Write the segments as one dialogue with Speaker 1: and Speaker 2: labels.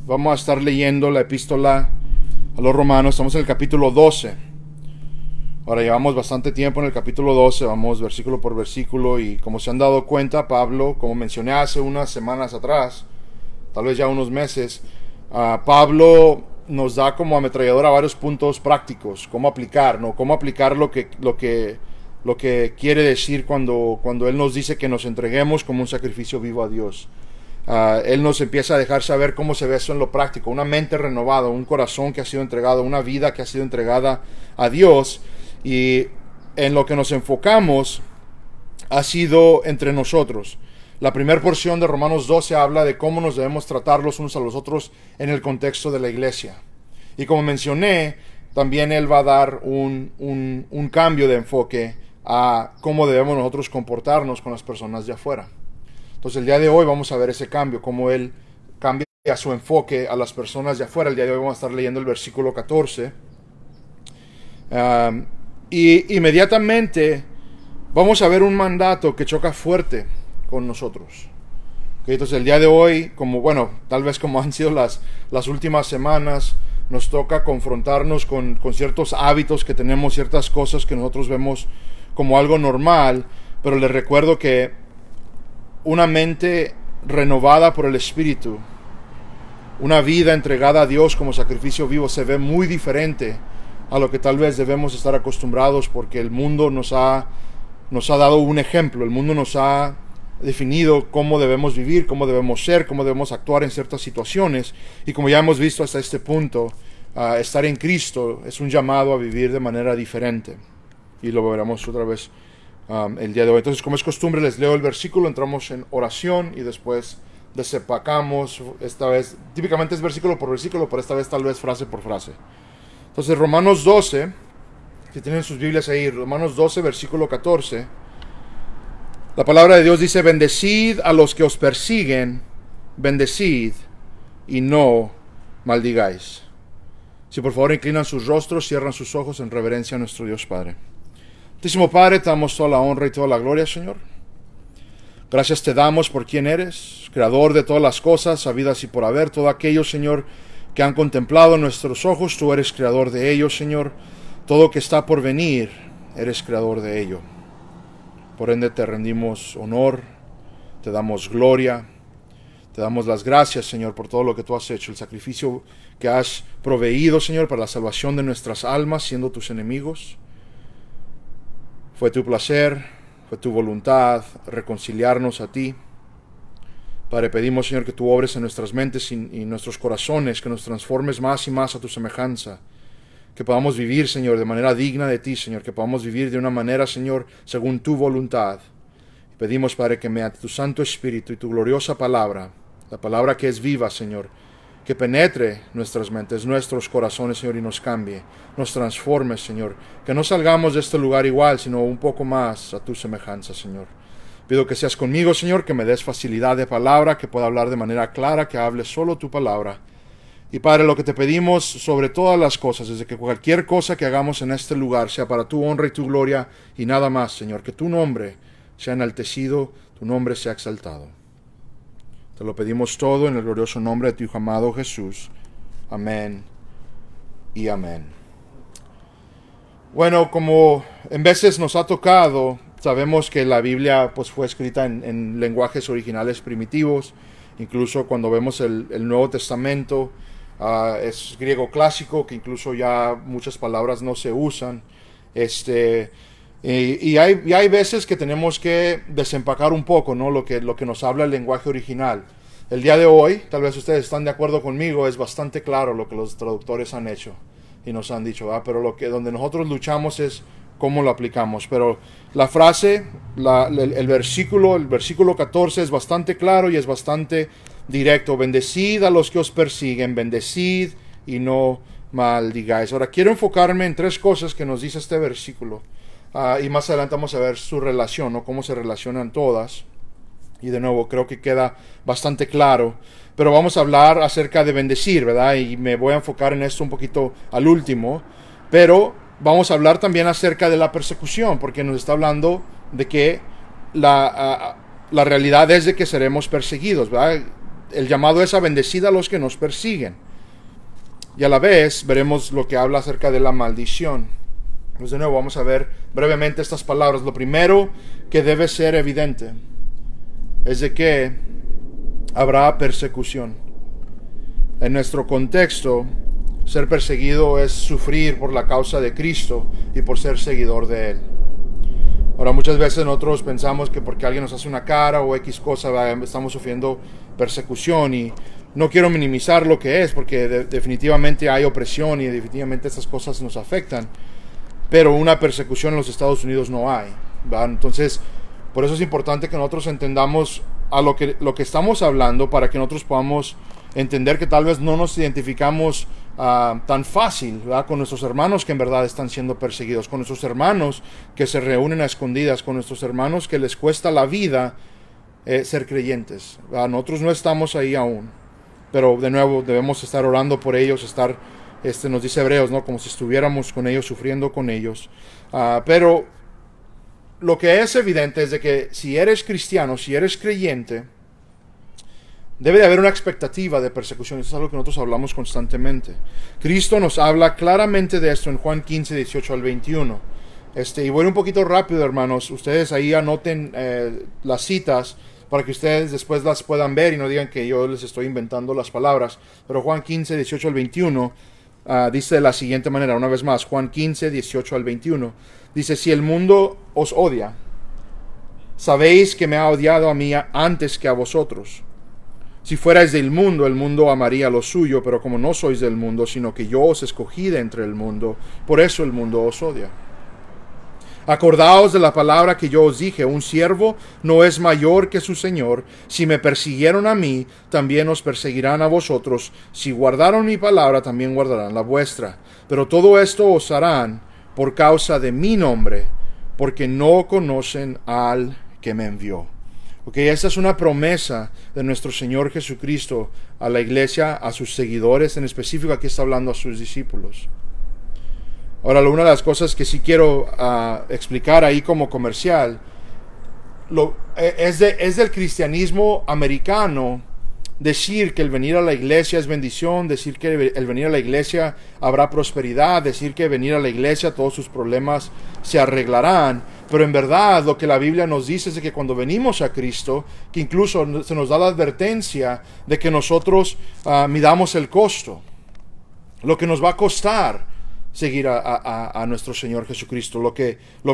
Speaker 1: vamos a estar leyendo la epístola a los Romanos. Estamos en el capítulo 12. Ahora llevamos bastante tiempo en el capítulo 12, vamos versículo por versículo, y como se han dado cuenta, Pablo, como mencioné hace unas semanas atrás, tal vez ya unos meses, Pablo nos da como ametralladora varios puntos prácticos, cómo aplicar, ¿no? Cómo aplicar lo que quiere decir cuando él nos dice que nos entreguemos como un sacrificio vivo a Dios. Él nos empieza a dejar saber cómo se ve eso en lo práctico, una mente renovada, un corazón que ha sido entregado, una vida que ha sido entregada a Dios, y en lo que nos enfocamos ha sido entre nosotros. La primera porción de Romanos 12 habla de cómo nos debemos tratar los unos a los otros en el contexto de la iglesia. Y como mencioné, también él va a dar un cambio de enfoque a cómo debemos nosotros comportarnos con las personas de afuera. Entonces el día de hoy vamos a ver ese cambio, cómo él cambia su enfoque a las personas de afuera. El día de hoy vamos a estar leyendo el versículo 14. Y inmediatamente vamos a ver un mandato que choca fuerte con nosotros. Entonces el día de hoy, tal vez como han sido las últimas semanas, nos toca confrontarnos con ciertos hábitos que tenemos, ciertas cosas que nosotros vemos como algo normal, pero les recuerdo que una mente renovada por el Espíritu, una vida entregada a Dios como sacrificio vivo, se ve muy diferente a lo que tal vez debemos estar acostumbrados, porque el mundo nos ha dado un ejemplo, el mundo nos ha definido cómo debemos vivir, cómo debemos ser, cómo debemos actuar en ciertas situaciones, y como ya hemos visto hasta este punto, estar en Cristo es un llamado a vivir de manera diferente, y lo veremos otra vez el día de hoy. Entonces, como es costumbre, les leo el versículo, entramos en oración y después desempacamos. Esta vez, típicamente es versículo por versículo, pero esta vez tal vez frase por frase. Entonces, Romanos 12, si tienen sus Biblias ahí, Romanos 12, versículo 14, la palabra de Dios dice: bendecid a los que os persiguen, bendecid y no maldigáis. Si por favor inclinan sus rostros, cierran sus ojos en reverencia a nuestro Dios Padre. Santísimo Padre, te damos toda la honra y toda la gloria, Señor. Gracias te damos por quien eres, creador de todas las cosas, habidas y por haber, todo aquello, Señor, que han contemplado nuestros ojos, tú eres creador de ello, Señor. Todo que está por venir, eres creador de ello. Por ende te rendimos honor, te damos gloria, te damos las gracias, Señor, por todo lo que tú has hecho, el sacrificio que has proveído, Señor, para la salvación de nuestras almas, siendo tus enemigos. Fue tu placer, fue tu voluntad reconciliarnos a ti. Padre, pedimos, Señor, que tú obres en nuestras mentes y nuestros corazones, que nos transformes más y más a tu semejanza, que podamos vivir, Señor, de manera digna de ti, Señor, que podamos vivir de una manera, Señor, según tu voluntad. Y pedimos, Padre, que mediante tu Santo Espíritu y tu gloriosa palabra, la palabra que es viva, Señor, que penetre nuestras mentes, nuestros corazones, Señor, y nos cambie, nos transforme, Señor, que no salgamos de este lugar igual, sino un poco más a tu semejanza, Señor. Pido que seas conmigo, Señor, que me des facilidad de palabra, que pueda hablar de manera clara, que hable solo tu palabra. Y Padre, lo que te pedimos sobre todas las cosas es de que cualquier cosa que hagamos en este lugar sea para tu honra y tu gloria y nada más, Señor, que tu nombre sea enaltecido, tu nombre sea exaltado. Te lo pedimos todo en el glorioso nombre de tu Hijo amado Jesús. Amén y amén. Bueno, como en veces nos ha tocado, sabemos que la Biblia pues, fue escrita en lenguajes originales primitivos. Incluso cuando vemos el Nuevo Testamento, es griego clásico, que incluso ya muchas palabras no se usan. Y hay veces que tenemos que desempacar un poco, ¿no? lo que nos habla el lenguaje original. El día de hoy, tal vez ustedes están de acuerdo conmigo, es bastante claro lo que los traductores han hecho y nos han dicho, pero donde nosotros luchamos es cómo lo aplicamos. Pero la frase, el versículo 14 es bastante claro y es bastante directo. Bendecid a los que os persiguen, bendecid y no maldigáis. Ahora quiero enfocarme en tres cosas que nos dice este versículo. Y más adelante vamos a ver su relación, ¿no? Cómo se relacionan todas. Y de nuevo, creo que queda bastante claro. Pero vamos a hablar acerca de bendecir, ¿verdad? Y me voy a enfocar en esto un poquito al último. Pero vamos a hablar también acerca de la persecución, porque nos está hablando de que la realidad es de que seremos perseguidos, ¿verdad? el llamado es a bendecir a los que nos persiguen. Y a la vez veremos lo que habla acerca de la maldición. Pues de nuevo vamos a ver brevemente estas palabras. Lo primero que debe ser evidente es de que habrá persecución. En nuestro contexto, ser perseguido es sufrir por la causa de Cristo y por ser seguidor de Él. Ahora, muchas veces nosotros pensamos que porque alguien nos hace una cara o X cosa, estamos sufriendo persecución, y no quiero minimizar lo que es, porque definitivamente hay opresión y definitivamente estas cosas nos afectan, pero una persecución en los Estados Unidos no hay, ¿verdad? Entonces, por eso es importante que nosotros entendamos a lo que estamos hablando, para que nosotros podamos entender que tal vez no nos identificamos tan fácil, ¿verdad?, con nuestros hermanos que en verdad están siendo perseguidos, con nuestros hermanos que se reúnen a escondidas, con nuestros hermanos que les cuesta la vida ser creyentes, ¿verdad? Nosotros no estamos ahí aún, pero de nuevo debemos estar orando por ellos, nos dice Hebreos, ¿no?, como si estuviéramos con ellos, sufriendo con ellos. Pero lo que es evidente es de que si eres cristiano, si eres creyente, debe de haber una expectativa de persecución. Eso es algo que nosotros hablamos constantemente. Cristo nos habla claramente de esto en Juan 15, 18 al 21. Y voy un poquito rápido, hermanos. Ustedes ahí anoten las citas para que ustedes después las puedan ver y no digan que yo les estoy inventando las palabras. Pero Juan 15, 18 al 21 dice de la siguiente manera, una vez más, Juan 15, 18 al 21. Dice, si el mundo os odia, sabéis que me ha odiado a mí antes que a vosotros. Si fuerais del mundo, el mundo amaría lo suyo, pero como no sois del mundo, sino que yo os escogí de entre el mundo, por eso el mundo os odia. Acordaos de la palabra que yo os dije, un siervo no es mayor que su señor. Si me persiguieron a mí, también os perseguirán a vosotros. Si guardaron mi palabra, también guardarán la vuestra. Pero todo esto os harán por causa de mi nombre, porque no conocen al que me envió. Esta es una promesa de nuestro Señor Jesucristo a la iglesia, a sus seguidores, en específico aquí está hablando a sus discípulos. Ahora, una de las cosas que sí quiero explicar ahí como comercial, es del cristianismo americano decir que el venir a la iglesia es bendición, decir que el venir a la iglesia habrá prosperidad, decir que venir a la iglesia todos sus problemas se arreglarán. Pero en verdad lo que la Biblia nos dice es de que cuando venimos a Cristo, que incluso se nos da la advertencia de que nosotros midamos el costo, lo que nos va a costar seguir a nuestro Señor Jesucristo, lo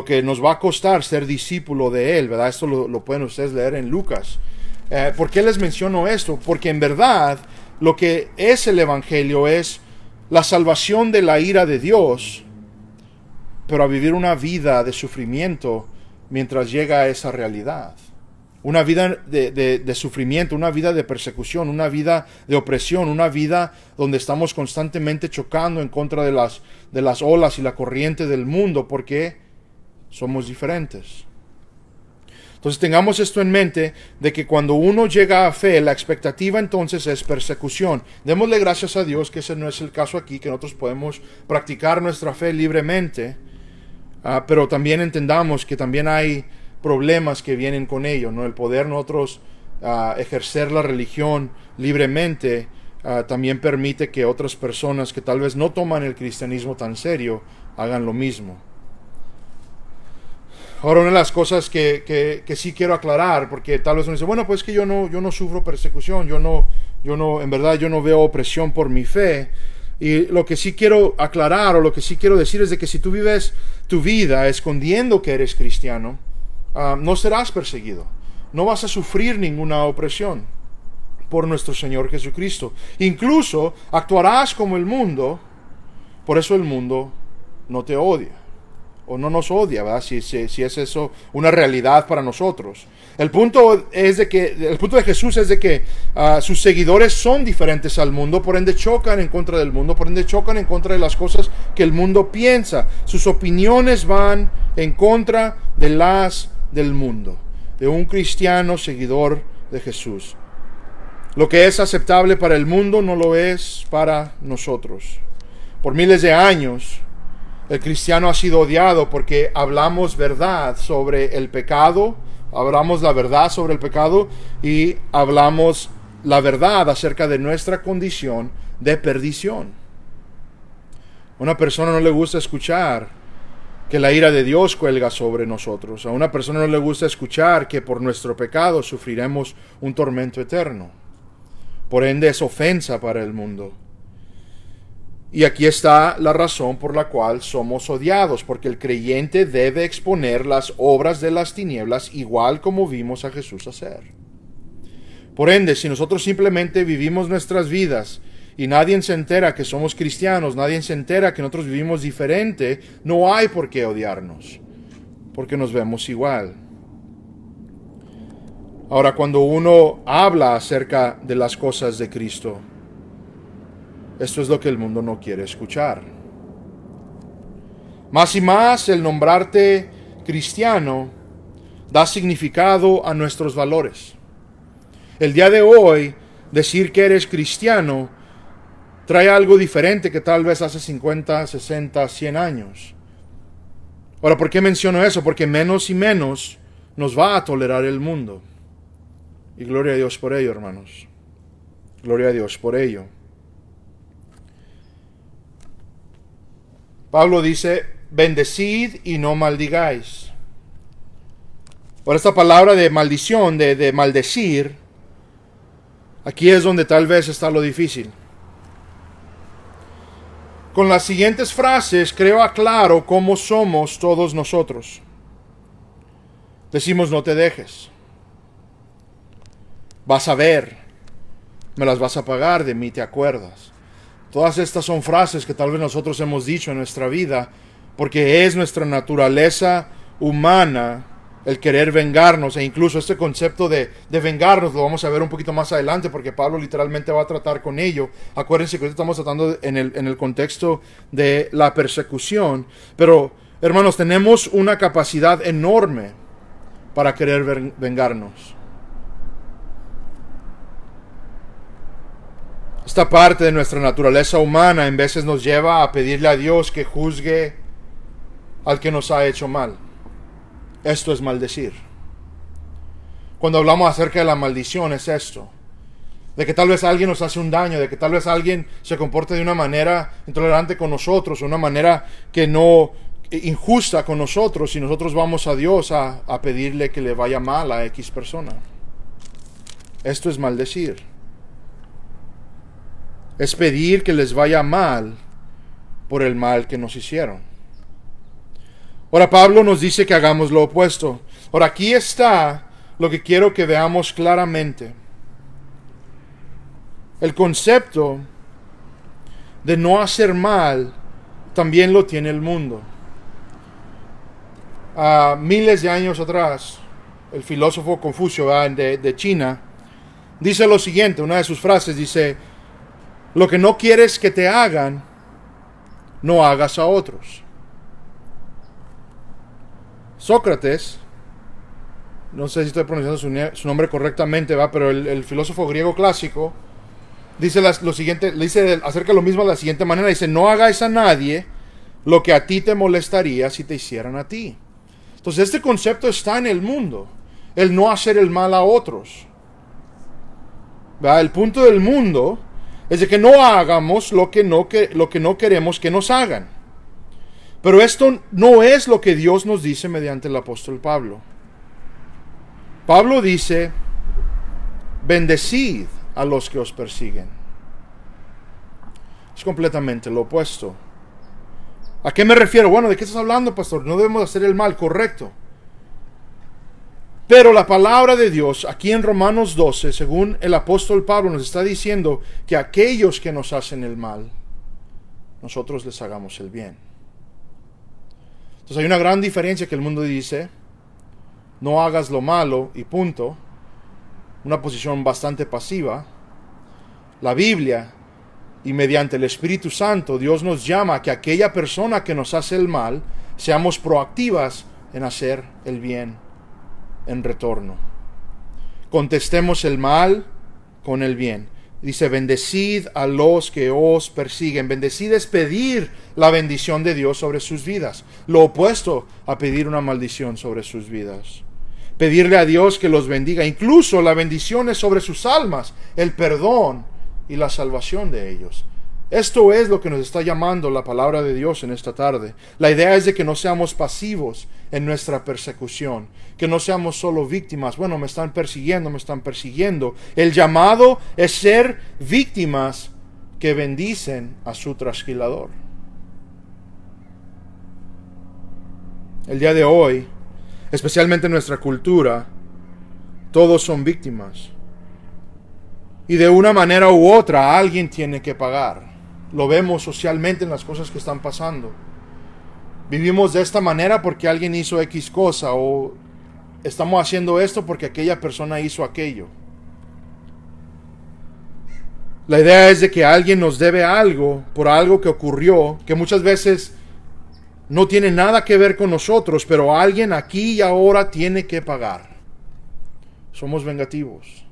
Speaker 1: que nos va a costar ser discípulo de Él, ¿verdad? Esto lo pueden ustedes leer en Lucas. ¿Por qué les menciono esto? Porque en verdad lo que es el Evangelio es la salvación de la ira de Dios, pero a vivir una vida de sufrimiento mientras llega a esa realidad. Una vida de sufrimiento, una vida de persecución, una vida de opresión, una vida donde estamos constantemente chocando en contra de las olas y la corriente del mundo, porque somos diferentes. Entonces tengamos esto en mente, de que cuando uno llega a fe, la expectativa entonces es persecución. Démosle gracias a Dios que ese no es el caso aquí, que nosotros podemos practicar nuestra fe libremente, pero también entendamos que también hay problemas que vienen con ello, ¿no? El poder nosotros ejercer la religión libremente también permite que otras personas que tal vez no toman el cristianismo tan serio hagan lo mismo. Ahora, una de las cosas que sí quiero aclarar, porque tal vez uno dice, bueno, pues que yo no sufro persecución, en verdad yo no veo opresión por mi fe. Y lo que sí quiero aclarar, o lo que sí quiero decir, es de que si tú vives tu vida escondiendo que eres cristiano, no serás perseguido, no vas a sufrir ninguna opresión por nuestro Señor Jesucristo. Incluso actuarás como el mundo, por eso el mundo no te odia, o no nos odia, ¿verdad? Si es eso una realidad para nosotros. El punto de Jesús es de que sus seguidores son diferentes al mundo, por ende chocan en contra del mundo, por ende chocan en contra de las cosas que el mundo piensa. Sus opiniones van en contra de las del mundo, de un cristiano seguidor de Jesús. Lo que es aceptable para el mundo no lo es para nosotros. Por miles de años, el cristiano ha sido odiado porque hablamos verdad sobre el pecado, hablamos la verdad sobre el pecado y hablamos la verdad acerca de nuestra condición de perdición. A una persona no le gusta escuchar que la ira de Dios cuelga sobre nosotros. A una persona no le gusta escuchar que por nuestro pecado sufriremos un tormento eterno. Por ende es ofensa para el mundo. Y aquí está la razón por la cual somos odiados, porque el creyente debe exponer las obras de las tinieblas igual como vimos a Jesús hacer. Por ende, si nosotros simplemente vivimos nuestras vidas y nadie se entera que somos cristianos, nadie se entera que nosotros vivimos diferente, no hay por qué odiarnos, porque nos vemos igual. Ahora, cuando uno habla acerca de las cosas de Cristo, esto es lo que el mundo no quiere escuchar. Más y más, el nombrarte cristiano da significado a nuestros valores. El día de hoy, decir que eres cristiano trae algo diferente que tal vez hace 50, 60, 100 años. Ahora, ¿por qué menciono eso? Porque menos y menos nos va a tolerar el mundo. Y gloria a Dios por ello, hermanos. Gloria a Dios por ello. Pablo dice, bendecid y no maldigáis. Por esta palabra de maldición, de maldecir, aquí es donde tal vez está lo difícil. Con las siguientes frases creo aclaro cómo somos todos nosotros. Decimos no te dejes. Vas a ver. Me las vas a pagar, de mí te acuerdas. Todas estas son frases que tal vez nosotros hemos dicho en nuestra vida porque es nuestra naturaleza humana el querer vengarnos, e incluso este concepto de vengarnos lo vamos a ver un poquito más adelante porque Pablo literalmente va a tratar con ello. Acuérdense que hoy estamos tratando en el contexto de la persecución, pero hermanos, tenemos una capacidad enorme para querer vengarnos. Esta parte de nuestra naturaleza humana en veces nos lleva a pedirle a Dios que juzgue al que nos ha hecho mal. Esto es maldecir. Cuando hablamos acerca de la maldición es esto. De que tal vez alguien nos hace un daño, de que tal vez alguien se comporte de una manera intolerante con nosotros, una manera que no injusta con nosotros, y nosotros vamos a Dios a pedirle que le vaya mal a X persona. Esto es maldecir. Es pedir que les vaya mal por el mal que nos hicieron. Ahora Pablo nos dice que hagamos lo opuesto. Ahora aquí está lo que quiero que veamos claramente. El concepto de no hacer mal también lo tiene el mundo. Miles de años atrás, el filósofo Confucio de China dice lo siguiente, una de sus frases dice: lo que no quieres que te hagan, no hagas a otros. Sócrates, no sé si estoy pronunciando su nombre correctamente, pero el filósofo griego clásico dice lo siguiente, le dice acerca de lo mismo de la siguiente manera, dice: no hagáis a nadie lo que a ti te molestaría si te hicieran a ti. Entonces este concepto está en el mundo, el no hacer el mal a otros. ¿Verdad? El punto del mundo es de que no hagamos lo que no queremos que nos hagan. Pero esto no es lo que Dios nos dice mediante el apóstol Pablo. Pablo dice: bendecid a los que os persiguen. Es completamente lo opuesto. ¿A qué me refiero? Bueno, ¿de qué estás hablando, pastor? No debemos hacer el mal, correcto. Pero la palabra de Dios, aquí en Romanos 12, según el apóstol Pablo, nos está diciendo que a aquellos que nos hacen el mal, nosotros les hagamos el bien. Entonces hay una gran diferencia que el mundo dice: no hagas lo malo y punto. Una posición bastante pasiva. La Biblia, y mediante el Espíritu Santo, Dios nos llama a que aquella persona que nos hace el mal, seamos proactivas en hacer el bien en retorno. Contestemos el mal con el bien. Dice: bendecid a los que os persiguen. Bendecid es pedir la bendición de Dios sobre sus vidas. Lo opuesto a pedir una maldición sobre sus vidas. pedirle a Dios que los bendiga. Incluso la bendición es sobre sus almas, el perdón y la salvación de ellos. Esto es lo que nos está llamando la palabra de Dios en esta tarde. La idea es de que no seamos pasivos en nuestra persecución, que no seamos solo víctimas. Bueno, me están persiguiendo. El llamado es ser víctimas que bendicen a su trasquilador. El día de hoy, especialmente en nuestra cultura, todos son víctimas. Y de una manera u otra, alguien tiene que pagar. Lo vemos socialmente en las cosas que están pasando. Vivimos de esta manera porque alguien hizo X cosa, o estamos haciendo esto porque aquella persona hizo aquello. La idea es de que alguien nos debe algo por algo que ocurrió, que muchas veces no tiene nada que ver con nosotros, pero alguien aquí y ahora tiene que pagar. Somos vengativos.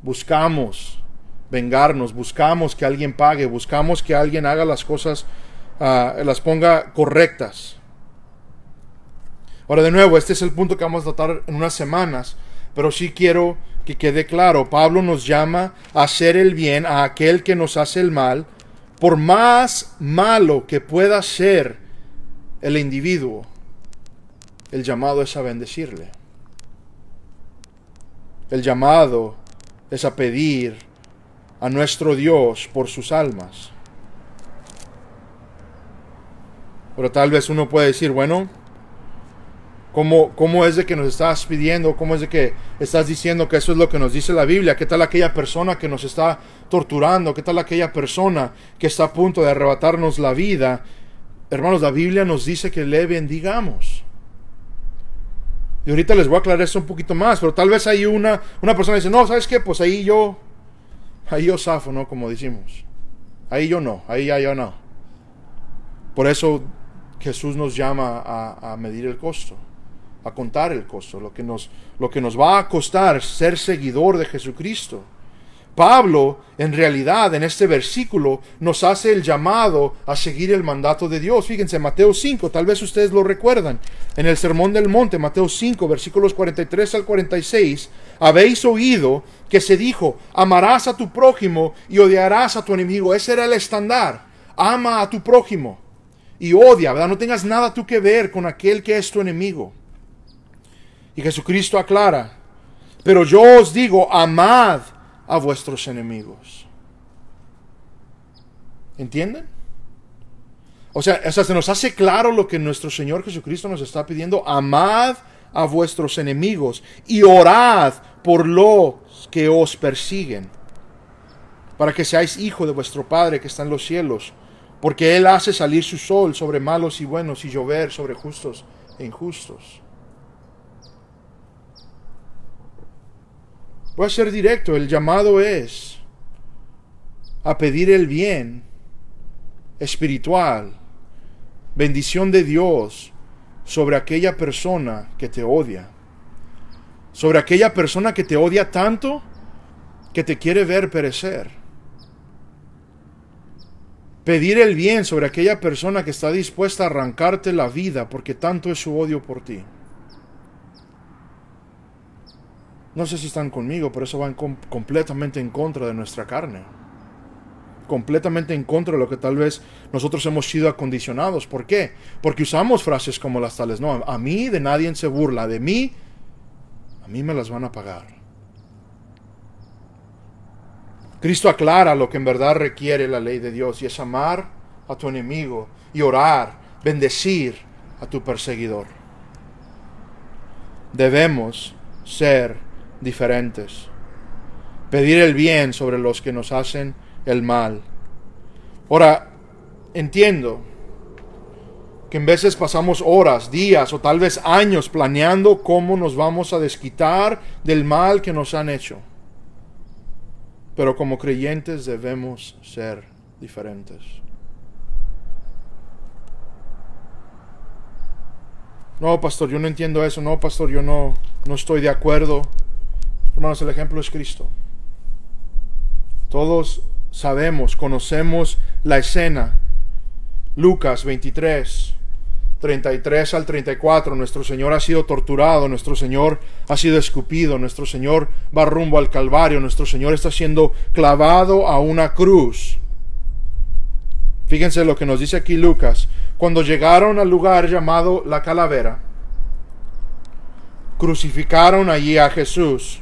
Speaker 1: Buscamos vengarnos, buscamos que alguien pague, buscamos que alguien haga las cosas, las ponga correctas. Ahora de nuevo, este es el punto que vamos a tratar en unas semanas, pero sí quiero que quede claro. Pablo nos llama a hacer el bien a aquel que nos hace el mal, por más malo que pueda ser el individuo. El llamado es a bendecirle. El llamado es a pedir a nuestro Dios por sus almas. Pero tal vez uno puede decir, bueno, ¿cómo es de que nos estás pidiendo? ¿Cómo es de que estás diciendo que eso es lo que nos dice la Biblia? ¿Qué tal aquella persona que nos está torturando? ¿Qué tal aquella persona que está a punto de arrebatarnos la vida? Hermanos, la Biblia nos dice que le bendigamos. Y ahorita les voy a aclarar esto un poquito más, pero tal vez hay una persona que dice, no, ¿sabes qué? Pues ahí yo zafo, ¿no? Como decimos. Ahí yo no, ahí ya yo no. Por eso Jesús nos llama a medir el costo, a contar el costo, lo que nos va a costar ser seguidor de Jesucristo. Pablo, en realidad, en este versículo, nos hace el llamado a seguir el mandato de Dios. Fíjense, Mateo 5, tal vez ustedes lo recuerdan. En el Sermón del Monte, Mateo 5, versículos 43 al 46, habéis oído que se dijo, amarás a tu prójimo y odiarás a tu enemigo. Ese era el estándar. Ama a tu prójimo y odia, ¿verdad? No tengas nada tú que ver con aquel que es tu enemigo. Y Jesucristo aclara, pero yo os digo, amad a vuestros enemigos. ¿Entienden? O sea, se nos hace claro lo que nuestro Señor Jesucristo nos está pidiendo. Amad a vuestros enemigos y orad por los que os persiguen, para que seáis hijos de vuestro Padre que está en los cielos, porque Él hace salir su sol sobre malos y buenos y llover sobre justos e injustos. Voy a ser directo, el llamado es a pedir el bien espiritual, bendición de Dios sobre aquella persona que te odia, sobre aquella persona que te odia tanto que te quiere ver perecer. Pedir el bien sobre aquella persona que está dispuesta a arrancarte la vida porque tanto es su odio por ti. No sé si están conmigo, pero eso va completamente en contra de nuestra carne. Completamente en contra de lo que tal vez nosotros hemos sido acondicionados. ¿Por qué? Porque usamos frases como las tales. No, a mí de nadie se burla. De mí, a mí me las van a pagar. Cristo aclara lo que en verdad requiere la ley de Dios, y es amar a tu enemigo y orar, bendecir a tu perseguidor. Debemos ser diferentes. Pedir el bien sobre los que nos hacen el mal. Ahora, entiendo que en veces pasamos horas, días o tal vez años planeando cómo nos vamos a desquitar del mal que nos han hecho. Pero como creyentes debemos ser diferentes. No, pastor, yo no entiendo eso. No, pastor, yo no estoy de acuerdo. Hermanos, el ejemplo es Cristo. Todos sabemos, conocemos la escena. Lucas 23. 33 al 34, nuestro Señor ha sido torturado, nuestro Señor ha sido escupido, nuestro Señor va rumbo al Calvario, nuestro Señor está siendo clavado a una cruz. Fíjense lo que nos dice aquí Lucas. Cuando llegaron al lugar llamado La Calavera, crucificaron allí a Jesús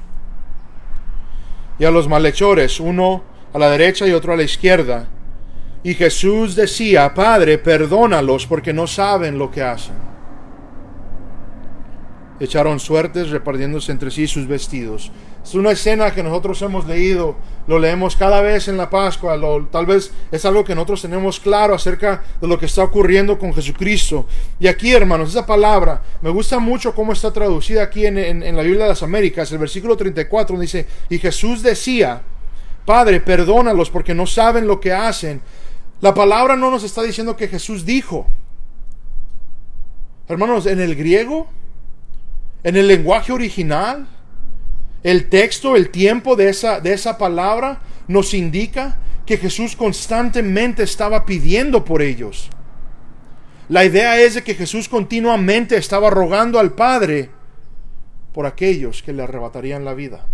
Speaker 1: y a los malhechores, uno a la derecha y otro a la izquierda. Y Jesús decía: Padre, perdónalos, porque no saben lo que hacen. Echaron suertes repartiéndose entre sí sus vestidos. Es una escena que nosotros hemos leído, lo leemos cada vez en la Pascua, tal vez es algo que nosotros tenemos claro acerca de lo que está ocurriendo con Jesucristo. Y aquí, hermanos, esa palabra, me gusta mucho cómo está traducida aquí en la Biblia de las Américas. El versículo 34 dice: y Jesús decía: Padre, perdónalos, porque no saben lo que hacen. La palabra no nos está diciendo que Jesús dijo. Hermanos, en el griego, en el lenguaje original, el texto, el tiempo de esa palabra nos indica que Jesús constantemente estaba pidiendo por ellos. La idea es de que Jesús continuamente estaba rogando al Padre por aquellos que le arrebatarían la vida.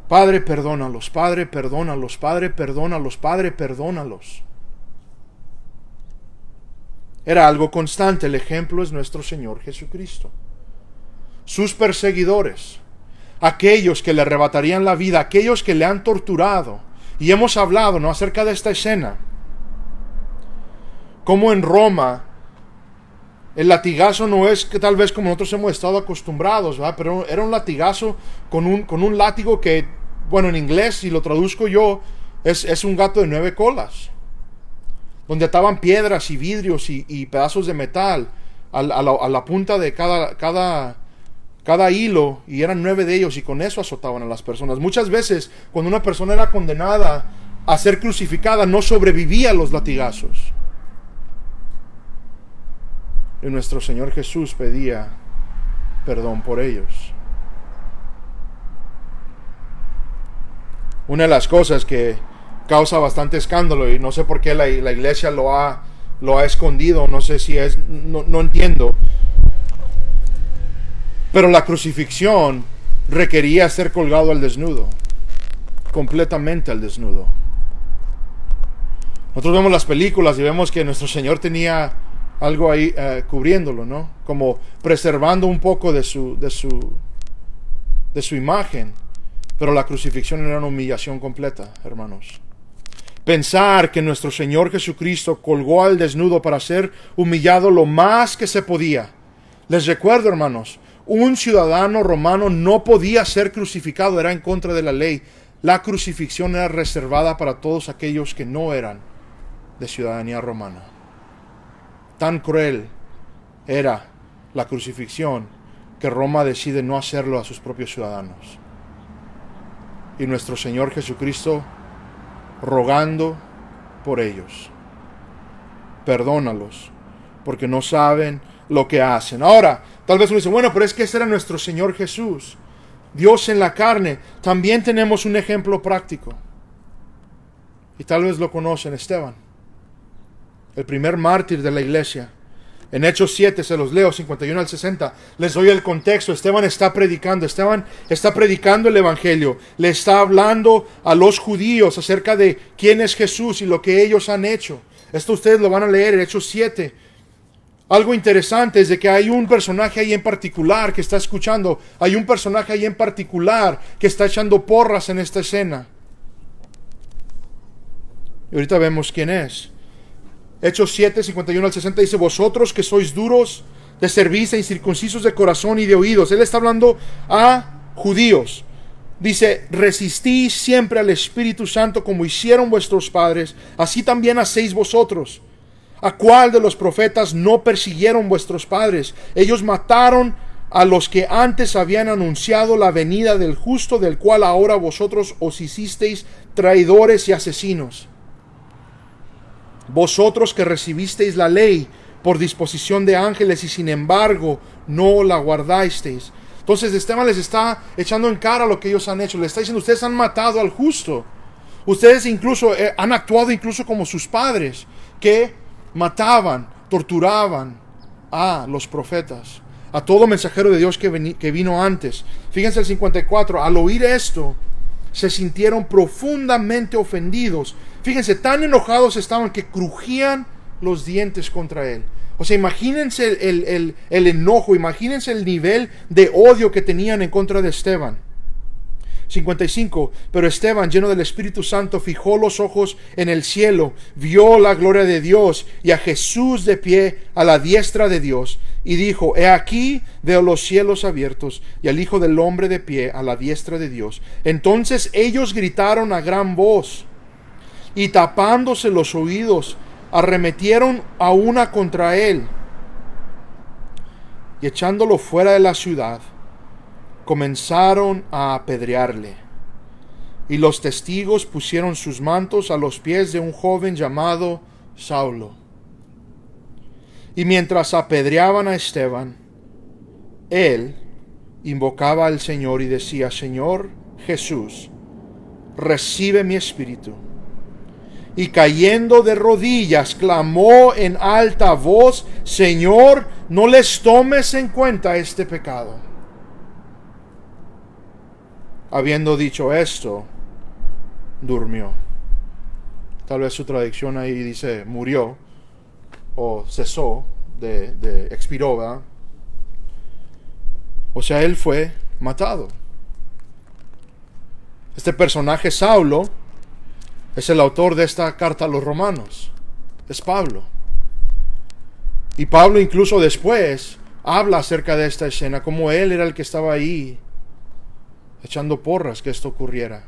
Speaker 1: Padre, perdónalos, Padre, perdónalos, Padre, perdónalos, Padre, perdónalos. Era algo constante. El ejemplo es nuestro Señor Jesucristo. Sus perseguidores, aquellos que le arrebatarían la vida, aquellos que le han torturado. Y hemos hablado, ¿no?, acerca de esta escena. Como en Roma, el latigazo no es que tal vez como nosotros hemos estado acostumbrados, ¿verdad? Pero era un latigazo con un látigo que, bueno, en inglés, si lo traduzco yo, es un gato de 9 colas. Donde ataban piedras y vidrios y pedazos de metal a la punta de cada hilo, y eran 9 de ellos, y con eso azotaban a las personas. Muchas veces, cuando una persona era condenada a ser crucificada, no sobrevivía a los latigazos. Y nuestro Señor Jesús pedía perdón por ellos. Una de las cosas que causa bastante escándalo, y no sé por qué la iglesia lo ha escondido, no sé si es, no entiendo, pero la crucifixión requería ser colgado al desnudo, completamente al desnudo. Nosotros vemos las películas y vemos que nuestro Señor tenía algo ahí cubriéndolo, ¿no? Como preservando un poco de su imagen. Pero la crucifixión era una humillación completa, hermanos. Pensar que nuestro Señor Jesucristo colgó al desnudo para ser humillado lo más que se podía. Les recuerdo, hermanos, un ciudadano romano no podía ser crucificado, era en contra de la ley. La crucifixión era reservada para todos aquellos que no eran de ciudadanía romana. Tan cruel era la crucifixión que Roma decide no hacerlo a sus propios ciudadanos. Y nuestro Señor Jesucristo rogando por ellos: perdónalos, porque no saben lo que hacen. Ahora, tal vez uno dice: bueno, pero es que ese era nuestro Señor Jesús, Dios en la carne. También tenemos un ejemplo práctico, y tal vez lo conocen: Esteban, el primer mártir de la iglesia. En Hechos 7, se los leo, 51 al 60, les doy el contexto. Esteban está predicando el evangelio, le está hablando a los judíos acerca de quién es Jesús y lo que ellos han hecho. Esto ustedes lo van a leer en Hechos 7. Algo interesante es de que hay un personaje ahí en particular que está escuchando, hay un personaje ahí en particular que está echando porras en esta escena. Y ahorita vemos quién es. Hechos 7, 51 al 60 dice: vosotros que sois duros de cerviz e incircuncisos de corazón y de oídos. Él está hablando a judíos. Dice: resistís siempre al Espíritu Santo como hicieron vuestros padres, así también hacéis vosotros. ¿A cuál de los profetas no persiguieron vuestros padres? Ellos mataron a los que antes habían anunciado la venida del justo, del cual ahora vosotros os hicisteis traidores y asesinos. Vosotros que recibisteis la ley por disposición de ángeles y sin embargo no la guardasteis. Entonces Esteban les está echando en cara lo que ellos han hecho. Les está diciendo: ustedes han matado al justo. Ustedes incluso han actuado incluso como sus padres, que Mataban, torturaban a los profetas, a todo mensajero de Dios que vino antes. Fíjense el 54, al oír esto, se sintieron profundamente ofendidos. Fíjense, tan enojados estaban que crujían los dientes contra él. O sea, imagínense el enojo, imagínense el nivel de odio que tenían en contra de Esteban. 55. Pero Esteban, lleno del Espíritu Santo, fijó los ojos en el cielo, vio la gloria de Dios y a Jesús de pie a la diestra de Dios, y dijo: He aquí, veo los cielos abiertos y al Hijo del Hombre de pie a la diestra de Dios. Entonces ellos gritaron a gran voz, y tapándose los oídos, arremetieron a una contra él, y echándolo fuera de la ciudad, comenzaron a apedrearle. Y los testigos pusieron sus mantos a los pies de un joven llamado Saulo. Y mientras apedreaban a Esteban, él invocaba al Señor y decía: Señor Jesús, recibe mi espíritu. Y cayendo de rodillas, clamó en alta voz: Señor, no les tomes en cuenta este pecado. Habiendo dicho esto, durmió. Tal vez su traducción ahí dice murió o cesó de expiró, ¿verdad? O sea, él fue matado. Este personaje Saulo es el autor de esta carta a los romanos. Es Pablo. Y Pablo incluso después habla acerca de esta escena, como él era el que estaba ahí echando porras que esto ocurriera,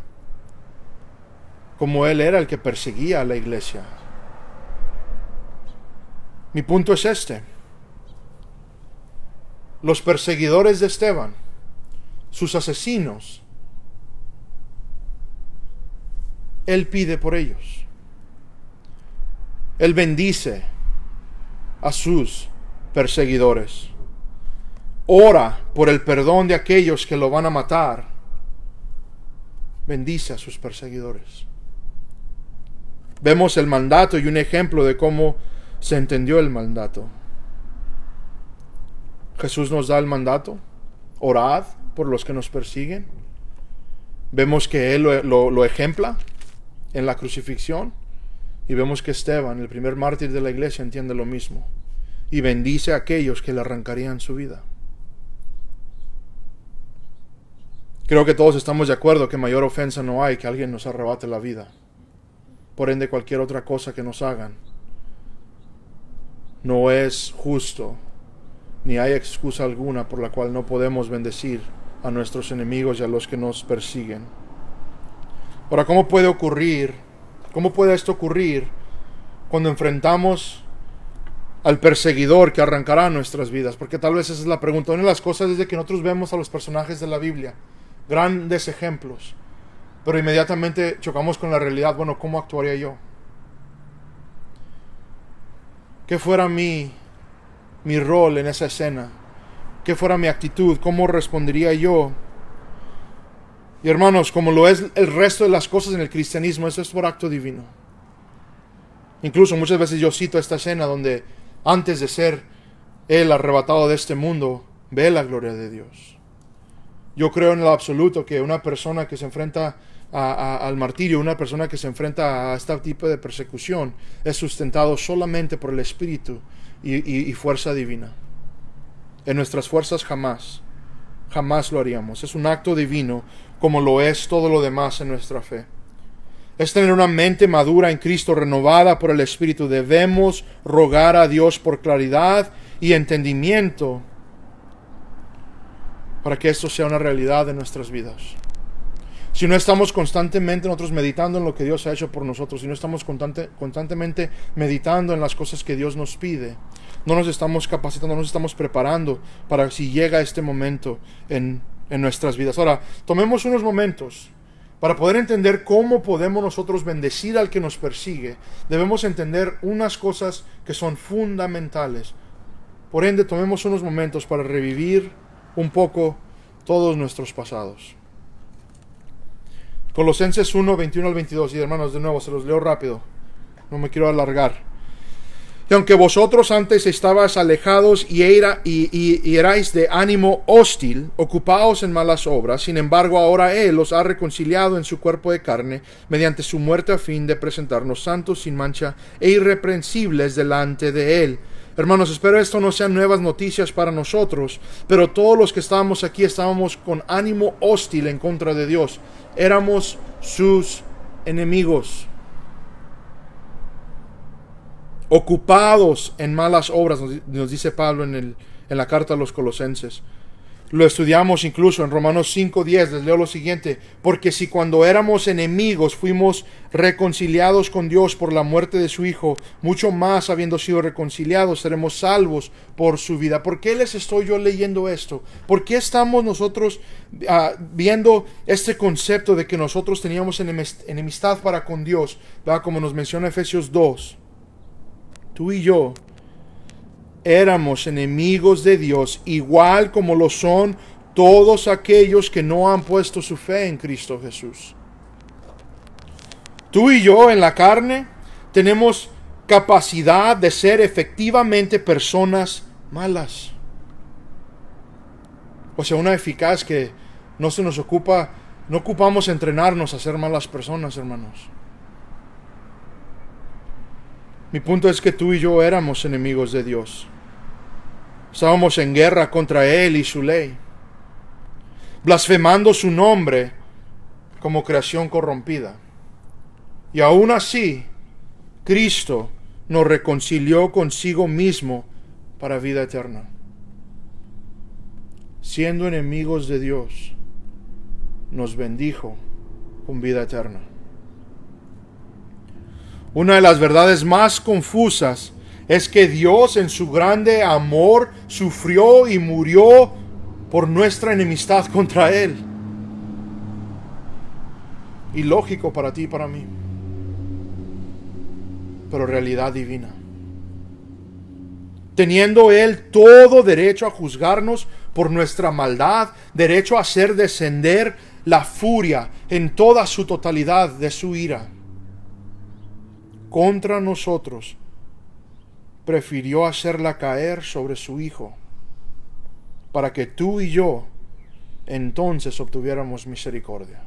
Speaker 1: como él era el que perseguía a la iglesia. Mi punto es este: los perseguidores de Esteban, sus asesinos, él pide por ellos. Él bendice a sus perseguidores, ora por el perdón de aquellos que lo van a matar, bendice a sus perseguidores. Vemos el mandato y un ejemplo de cómo se entendió el mandato. Jesús nos da el mandato: orad por los que nos persiguen. Vemos que Él lo ejempla en la crucifixión, y vemos que Esteban, el primer mártir de la iglesia, entiende lo mismo y bendice a aquellos que le arrancarían su vida. Creo que todos estamos de acuerdo que mayor ofensa no hay que alguien nos arrebate la vida. Por ende, cualquier otra cosa que nos hagan no es justo, ni hay excusa alguna por la cual no podemos bendecir a nuestros enemigos y a los que nos persiguen. Ahora, ¿cómo puede esto ocurrir cuando enfrentamos al perseguidor que arrancará nuestras vidas? Porque tal vez esa es la pregunta. Una de las cosas es de que nosotros vemos a los personajes de la Biblia, grandes ejemplos, pero inmediatamente chocamos con la realidad. Bueno, ¿cómo actuaría yo? ¿Qué fuera mi rol en esa escena? ¿Qué fuera mi actitud? ¿Cómo respondería yo? Y hermanos, como lo es el resto de las cosas en el cristianismo, eso es por acto divino. Incluso muchas veces yo cito esta escena donde antes de ser él arrebatado de este mundo, ve la gloria de Dios. Yo creo en lo absoluto que una persona que se enfrenta al martirio, una persona que se enfrenta a este tipo de persecución, es sustentado solamente por el Espíritu y fuerza divina. En nuestras fuerzas jamás lo haríamos. Es un acto divino, como lo es todo lo demás en nuestra fe. Es tener una mente madura en Cristo, renovada por el Espíritu. Debemos rogar a Dios por claridad y entendimiento para que esto sea una realidad en nuestras vidas. Si no estamos constantemente nosotros meditando en lo que Dios ha hecho por nosotros, si no estamos constantemente meditando en las cosas que Dios nos pide, no nos estamos capacitando, no nos estamos preparando para si llega este momento en nuestras vidas. Ahora, tomemos unos momentos para poder entender cómo podemos nosotros bendecir al que nos persigue. Debemos entender unas cosas que son fundamentales. Por ende, tomemos unos momentos para revivir un poco todos nuestros pasados. Colosenses 1, 21 al 22. Y hermanos, de nuevo, se los leo rápido. No me quiero alargar. Y aunque vosotros antes estabais alejados y erais de ánimo hostil, ocupados en malas obras, sin embargo ahora Él os ha reconciliado en su cuerpo de carne, mediante su muerte a fin de presentarnos santos, sin mancha e irreprensibles delante de Él. Hermanos, espero esto no sean nuevas noticias para nosotros, pero todos los que estábamos aquí estábamos con ánimo hostil en contra de Dios. Éramos sus enemigos. Ocupados en malas obras, nos dice Pablo en la carta a los Colosenses. Lo estudiamos incluso en Romanos 5:10, les leo lo siguiente: porque si cuando éramos enemigos fuimos reconciliados con Dios por la muerte de su Hijo, mucho más habiendo sido reconciliados seremos salvos por su vida. ¿Por qué les estoy yo leyendo esto? ¿Por qué estamos nosotros viendo este concepto de que nosotros teníamos enemistad para con Dios? ¿Verdad? Como nos menciona Efesios 2. Tú y yo éramos enemigos de Dios, igual como lo son todos aquellos que no han puesto su fe en Cristo Jesús. Tú y yo en la carne tenemos capacidad de ser efectivamente personas malas. O sea, una eficaz que no ocupamos entrenarnos a ser malas personas, hermanos. Mi punto es que tú y yo éramos enemigos de Dios. Estábamos en guerra contra Él y su ley, blasfemando su nombre como creación corrompida. Y aún así, Cristo nos reconcilió consigo mismo para vida eterna. Siendo enemigos de Dios, nos bendijo con vida eterna. Una de las verdades más confusas es que Dios en su grande amor sufrió y murió por nuestra enemistad contra Él. Ilógico para ti y para mí, pero realidad divina. Teniendo Él todo derecho a juzgarnos por nuestra maldad, derecho a hacer descender la furia en toda su totalidad de su ira contra nosotros, prefirió hacerla caer sobre su Hijo, para que tú y yo entonces obtuviéramos misericordia.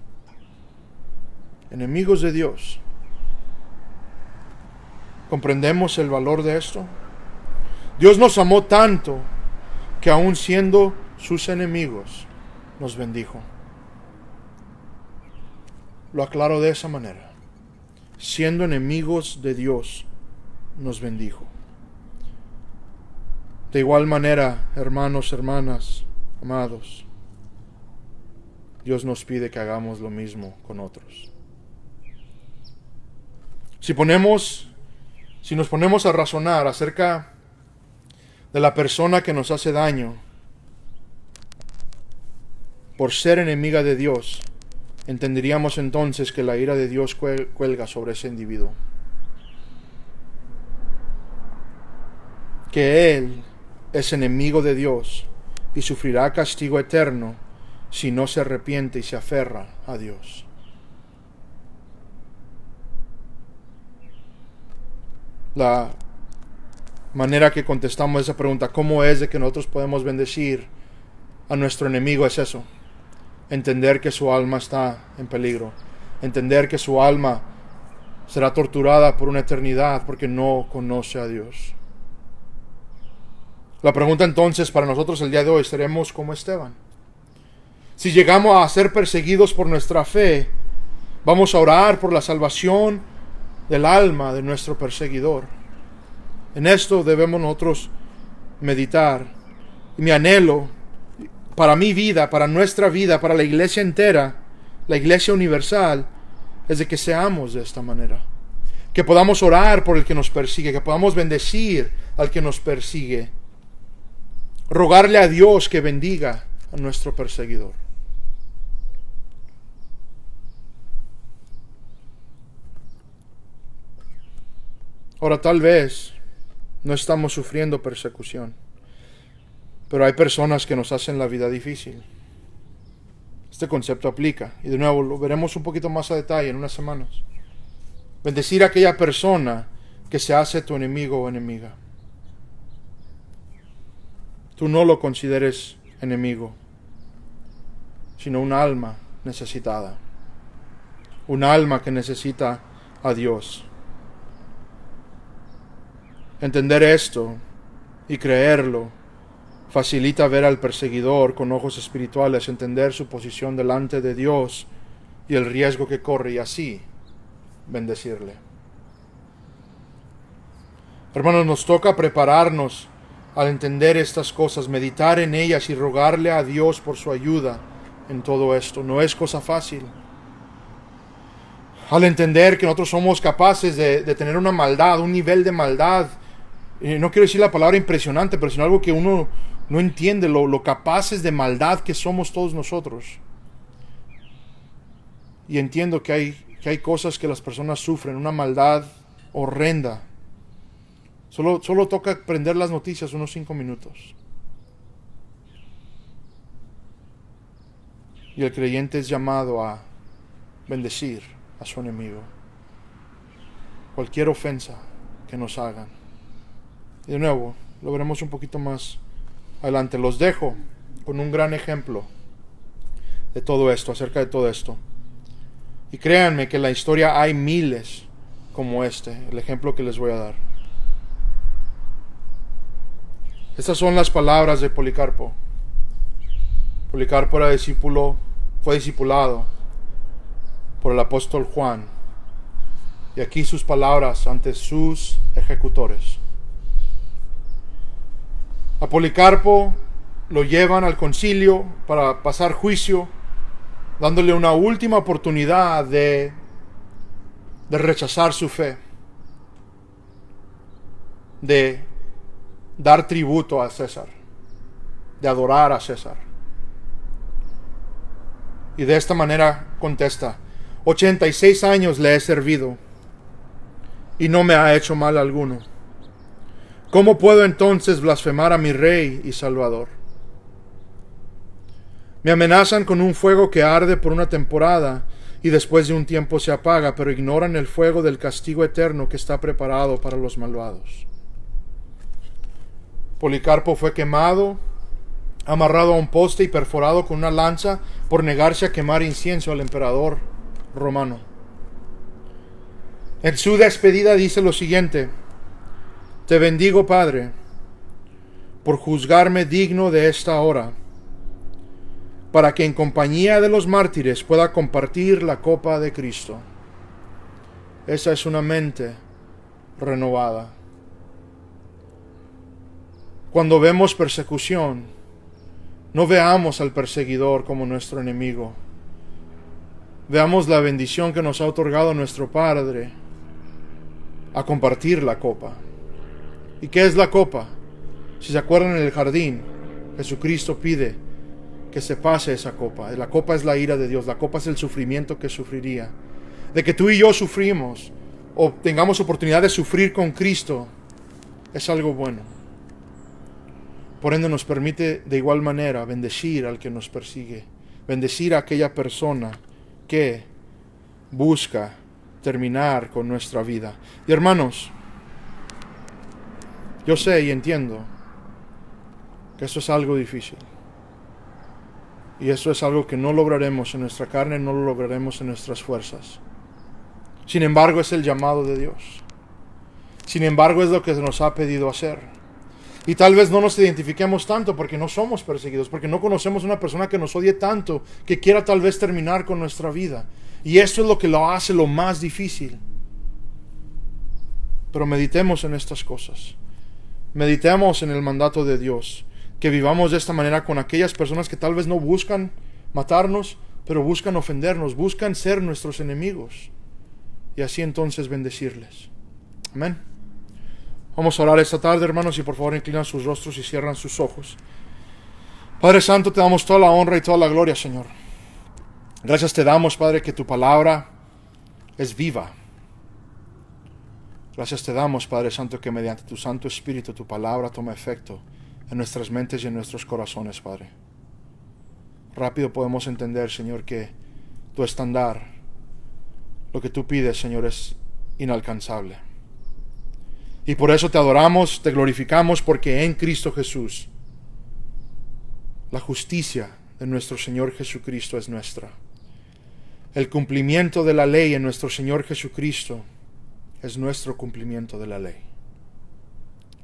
Speaker 1: Enemigos de Dios, ¿comprendemos el valor de esto? Dios nos amó tanto que aun siendo sus enemigos, nos bendijo. Lo aclaro de esa manera. Siendo enemigos de Dios, nos bendijo. De igual manera, hermanos, hermanas, amados, Dios nos pide que hagamos lo mismo con otros. Si nos ponemos a razonar acerca de la persona que nos hace daño por ser enemiga de Dios, entenderíamos entonces que la ira de Dios cuelga sobre ese individuo. Que Él es enemigo de Dios y sufrirá castigo eterno si no se arrepiente y se aferra a Dios. La manera que contestamos esa pregunta, ¿cómo es de que nosotros podemos bendecir a nuestro enemigo? Es eso. Entender que su alma está en peligro. Entender que su alma será torturada por una eternidad porque no conoce a Dios. La pregunta entonces para nosotros el día de hoy, ¿seremos como Esteban? Si llegamos a ser perseguidos por nuestra fe, vamos a orar por la salvación del alma de nuestro perseguidor. En esto debemos nosotros meditar. Y mi anhelo para mi vida, para nuestra vida, para la iglesia entera, la iglesia universal, es de que seamos de esta manera. Que podamos orar por el que nos persigue, que podamos bendecir al que nos persigue. Rogarle a Dios que bendiga a nuestro perseguidor. Ahora, tal vez no estamos sufriendo persecución, pero hay personas que nos hacen la vida difícil. Este concepto aplica, y de nuevo lo veremos un poquito más a detalle en unas semanas. Bendecir a aquella persona que se hace tu enemigo o enemiga. Tú no lo consideres enemigo, sino un alma necesitada. Un alma que necesita a Dios. Entender esto y creerlo facilita ver al perseguidor con ojos espirituales, entender su posición delante de Dios y el riesgo que corre, y así bendecirle. Hermanos, nos toca prepararnos al entender estas cosas, meditar en ellas y rogarle a Dios por su ayuda en todo esto. No es cosa fácil. Al entender que nosotros somos capaces de tener una maldad, un nivel de maldad, no quiero decir la palabra impresionante, pero sino algo que uno no entiende, lo capaces de maldad que somos todos nosotros. Y entiendo que hay cosas que las personas sufren, una maldad horrenda. Solo toca prender las noticias unos 5 minutos. Y el creyente es llamado a bendecir a su enemigo. Cualquier ofensa que nos hagan. Y de nuevo, lo veremos un poquito más adelante. Los dejo con un gran ejemplo de todo esto, acerca de todo esto. Y créanme que en la historia hay miles como el ejemplo que les voy a dar. Estas son las palabras de Policarpo. Policarpo fue discipulado por el apóstol Juan. Y aquí sus palabras ante sus ejecutores. A Policarpo lo llevan al concilio para pasar juicio, dándole una última oportunidad de rechazar su fe, de dar tributo a César, de adorar a César. Y de esta manera contesta: 86 años le he servido y no me ha hecho mal alguno. ¿Cómo puedo entonces blasfemar a mi Rey y Salvador? Me amenazan con un fuego que arde por una temporada y después de un tiempo se apaga, pero ignoran el fuego del castigo eterno que está preparado para los malvados. Policarpo fue quemado, amarrado a un poste y perforado con una lanza por negarse a quemar incienso al emperador romano. En su despedida dice lo siguiente: Te bendigo, Padre, por juzgarme digno de esta hora, para que en compañía de los mártires pueda compartir la copa de Cristo. Esa es una mente renovada. Cuando vemos persecución, no veamos al perseguidor como nuestro enemigo. Veamos la bendición que nos ha otorgado nuestro Padre a compartir la copa. ¿Y qué es la copa? Si se acuerdan, en el jardín, Jesucristo pide que se pase esa copa. La copa es la ira de Dios, la copa es el sufrimiento que sufriría. De que tú y yo sufrimos, o tengamos oportunidad de sufrir con Cristo, es algo bueno. Por ende nos permite de igual manera bendecir al que nos persigue, bendecir a aquella persona que busca terminar con nuestra vida. Y hermanos, yo sé y entiendo que esto es algo difícil. Y esto es algo que no lograremos en nuestra carne, no lo lograremos en nuestras fuerzas. Sin embargo, es el llamado de Dios. Sin embargo, es lo que nos ha pedido hacer. Y tal vez no nos identifiquemos tanto porque no somos perseguidos, porque no conocemos una persona que nos odie tanto, que quiera tal vez terminar con nuestra vida. Y esto es lo que lo hace lo más difícil. Pero meditemos en estas cosas. Meditemos en el mandato de Dios. Que vivamos de esta manera con aquellas personas que tal vez no buscan matarnos, pero buscan ofendernos, buscan ser nuestros enemigos. Y así entonces bendecirles. Amén. Vamos a orar esta tarde, hermanos, y por favor inclinan sus rostros y cierran sus ojos. Padre Santo, te damos toda la honra y toda la gloria, Señor. Gracias te damos, Padre, que tu palabra es viva. Gracias te damos, Padre Santo, que mediante tu Santo Espíritu tu palabra toma efecto en nuestras mentes y en nuestros corazones, Padre. Rápido podemos entender, Señor, que tu estándar, lo que tú pides, Señor, es inalcanzable. Y por eso te adoramos, te glorificamos, porque en Cristo Jesús la justicia de nuestro Señor Jesucristo es nuestra. El cumplimiento de la ley en nuestro Señor Jesucristo es nuestro cumplimiento de la ley.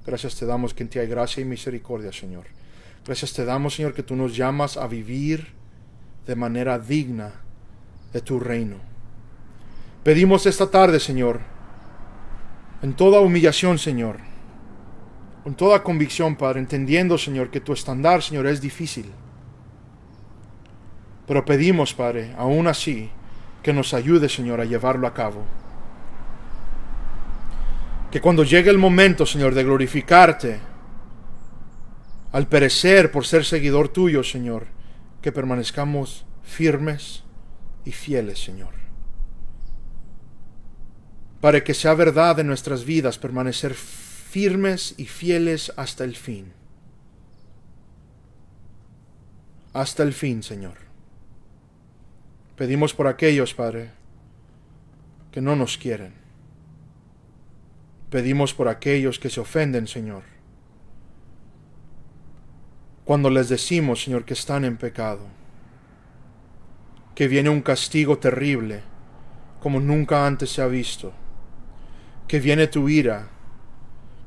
Speaker 1: Gracias te damos que en ti hay gracia y misericordia, Señor. Gracias te damos, Señor, que tú nos llamas a vivir de manera digna de tu reino. Pedimos esta tarde, Señor, en toda humillación, Señor, con toda convicción, Padre, entendiendo, Señor, que tu estandar, Señor, es difícil. Pero pedimos, Padre, aún así, que nos ayude, Señor, a llevarlo a cabo. Que cuando llegue el momento, Señor, de glorificarte, al perecer por ser seguidor tuyo, Señor, que permanezcamos firmes y fieles, Señor. Para que sea verdad en nuestras vidas permanecer firmes y fieles hasta el fin. Hasta el fin, Señor. Pedimos por aquellos, Padre, que no nos quieren. Pedimos por aquellos que se ofenden, Señor, cuando les decimos, Señor, que están en pecado, que viene un castigo terrible, como nunca antes se ha visto, que viene tu ira,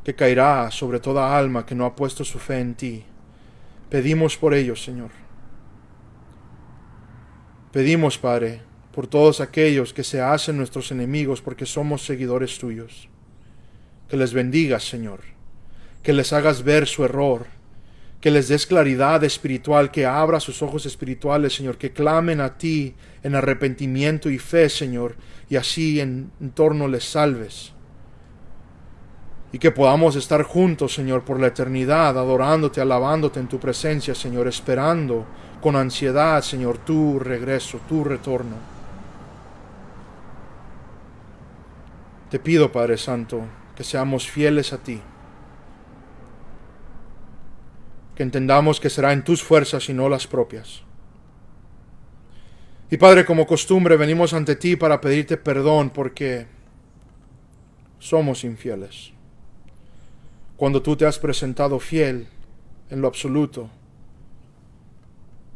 Speaker 1: que caerá sobre toda alma que no ha puesto su fe en ti. Pedimos por ellos, Señor. Pedimos, Padre, por todos aquellos que se hacen nuestros enemigos porque somos seguidores tuyos. Que les bendigas, Señor, que les hagas ver su error, que les des claridad espiritual, que abra sus ojos espirituales, Señor, que clamen a ti en arrepentimiento y fe, Señor, y así en torno les salves. Y que podamos estar juntos, Señor, por la eternidad, adorándote, alabándote en tu presencia, Señor, esperando con ansiedad, Señor, tu regreso, tu retorno. Te pido, Padre Santo, que seamos fieles a ti, que entendamos que será en tus fuerzas y no las propias. Y Padre, como costumbre, venimos ante ti para pedirte perdón porque somos infieles. Cuando tú te has presentado fiel en lo absoluto,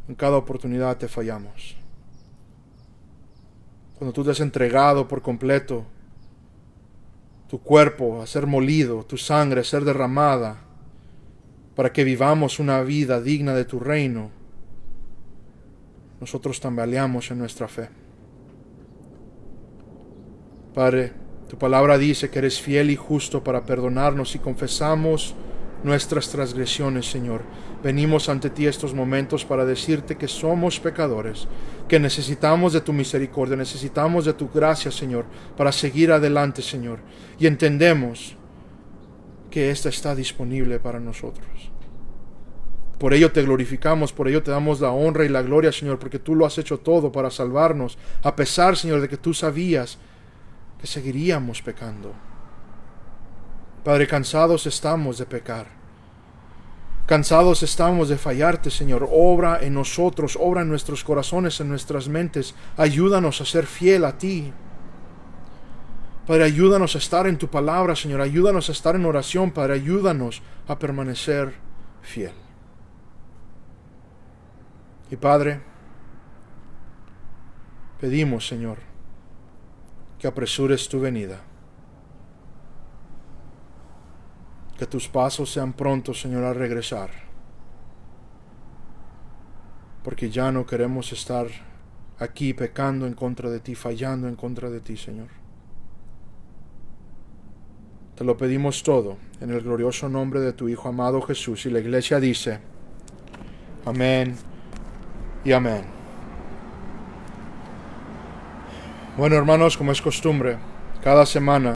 Speaker 1: en cada oportunidad te fallamos. Cuando tú te has entregado por completo tu cuerpo a ser molido, tu sangre a ser derramada, para que vivamos una vida digna de tu reino, nosotros tambaleamos en nuestra fe. Padre, tu palabra dice que eres fiel y justo para perdonarnos si confesamos nuestras transgresiones, Señor. Venimos ante ti estos momentos para decirte que somos pecadores, que necesitamos de tu misericordia, necesitamos de tu gracia, Señor, para seguir adelante, Señor. Y entendemos que esta está disponible para nosotros. Por ello te glorificamos, por ello te damos la honra y la gloria, Señor, porque tú lo has hecho todo para salvarnos, a pesar, Señor, de que tú sabías que seguiríamos pecando. Padre, cansados estamos de pecar. Cansados estamos de fallarte, Señor. Obra en nosotros, obra en nuestros corazones, en nuestras mentes. Ayúdanos a ser fiel a ti. Padre, ayúdanos a estar en tu palabra, Señor. Ayúdanos a estar en oración, Padre. Ayúdanos a permanecer fiel. Y Padre, pedimos, Señor, que apresures tu venida. Que tus pasos sean prontos, Señor, a regresar. Porque ya no queremos estar aquí pecando en contra de ti, fallando en contra de ti, Señor. Te lo pedimos todo en el glorioso nombre de tu Hijo amado Jesús. Y la iglesia dice, amén y amén. Bueno, hermanos, como es costumbre, cada semana